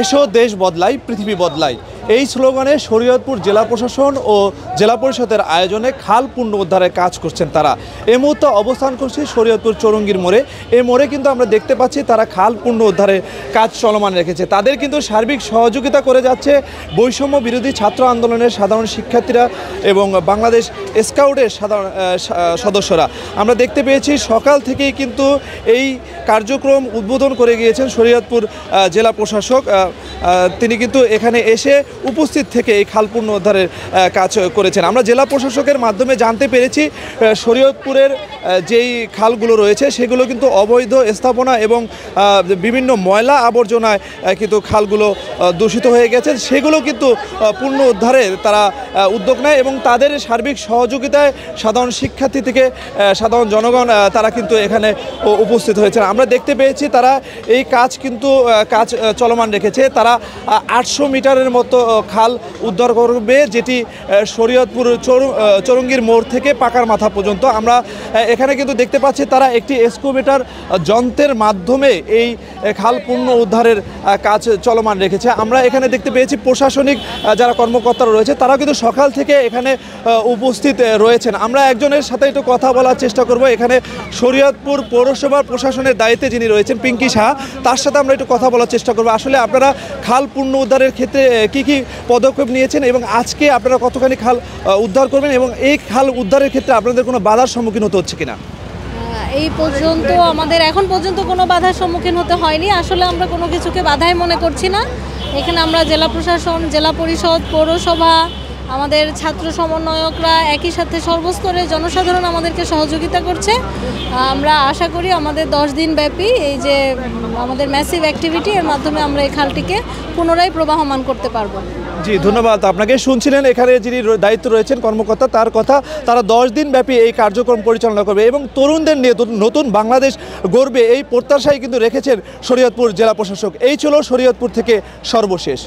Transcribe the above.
এসো দেশ বদলাই পৃথিবী বদলাই এই স্লোগানে শরীয়তপুর জেলা প্রশাসন ও জেলা পরিষদের আয়োজনে খাল পুনরুদ্ধারের কাজ করছেন তারা। এই মুহূর্তে অবস্থান করছি শরীয়তপুর চৌরঙ্গীর মোড়ে। এই মোড়ে কিন্তু আমরা দেখতে পাচ্ছি তারা খাল পুনরুদ্ধারের কাজ চলমান রেখেছে। তাদের কিন্তু সার্বিক সহযোগিতা করে যাচ্ছে বৈষম্য বিরোধী ছাত্র আন্দোলনের সাধারণ শিক্ষার্থীরা এবং বাংলাদেশ স্কাউটের সাধারণ সদস্যরা। আমরা দেখতে পেয়েছি সকাল থেকেই কিন্তু এই কার্যক্রম উদ্বোধন করে গিয়েছেন শরীয়তপুর জেলা প্রশাসক। তিনি কিন্তু এখানে এসে উপস্থিত থেকে এই খাল পুনরুদ্ধারের কাজ করেছেন। আমরা জেলা প্রশাসকের মাধ্যমে জানতে পেরেছি শরীয়তপুরের যেই খালগুলো রয়েছে সেগুলো কিন্তু অবৈধ স্থাপনা এবং বিভিন্ন ময়লা আবর্জনায় কিন্তু খালগুলো দূষিত হয়ে গেছে, সেগুলো কিন্তু পুনরুদ্ধারে তারা উদ্যোগ নেয় এবং তাদের সার্বিক সহযোগিতায় সাধারণ শিক্ষার্থী থেকে সাধারণ জনগণ তারা কিন্তু এখানে উপস্থিত হয়েছেন। আমরা দেখতে পেয়েছি তারা এই কাজ কিন্তু কাজ চলমান রেখেছে। তারা 800 মিটারের মতো খাল উদ্ধার করবে, যেটি শরীয়তপুর চৌরঙ্গীর মোড় থেকে পাকার মাথা পর্যন্ত। আমরা এখানে কিন্তু দেখতে পাচ্ছি তারা একটি এক্সকাভেটর যন্ত্রের মাধ্যমে এই খাল পুনরুদ্ধারের কাজ চলমান রেখেছে। আমরা এখানে দেখতে পেয়েছি প্রশাসনিক যারা কর্মকর্তারা রয়েছে তারা কিন্তু সকাল থেকে এখানে উপস্থিত রয়েছেন। আমরা একজনের সাথে একটু কথা বলার চেষ্টা করব। এখানে শরীয়তপুর পৌরসভার প্রশাসনের দায়িত্বে যিনি রয়েছেন পিঙ্কি সাহা, তার সাথে আমরা একটু কথা বলার চেষ্টা করব। আসলে আপনারা খাল পুনরুদ্ধারের ক্ষেত্রে কি কি পদক্ষেপ নিয়েছেন এবং আজকে আপনারা কতখানি খাল উদ্ধার করবেন এবং এই খাল উদ্ধারের ক্ষেত্রে আপনাদের কোনো বাধার সম্মুখীন হতে হচ্ছে কিনা? এই পর্যন্ত আমাদের এখন পর্যন্ত কোনো বাধার সম্মুখীন হতে হয়নি। আসলে আমরা কোনো কিছুকে বাধাই মনে করছি না। এখানে আমরা জেলা প্রশাসন, জেলা পরিষদ, পৌরসভা, আমাদের ছাত্র সমন্বয়করা একই সাথে সর্বস্তরে জনসাধারণ আমাদেরকে সহযোগিতা করছে। আমরা আশা করি আমাদের 10 দিন ব্যাপী এই যে আমাদের ম্যাসিভ অ্যাক্টিভিটি এর মাধ্যমে আমরা এই খালটিকে পুনরায় প্রবাহমান করতে পারবো। জি, ধন্যবাদ আপনাকে। শুনছিলেন এখানে যিনি দায়িত্ব রয়েছেন কর্মকর্তা, তার কথা। তারা 10 দিন ব্যাপী এই কার্যক্রম পরিচালনা করবে এবং তরুণদের নিয়ে নতুন বাংলাদেশ গড়বে এই প্রত্যাশাই কিন্তু রেখেছেন শরীয়তপুর জেলা প্রশাসক। এই ছিল শরীয়তপুর থেকে সর্বশেষ।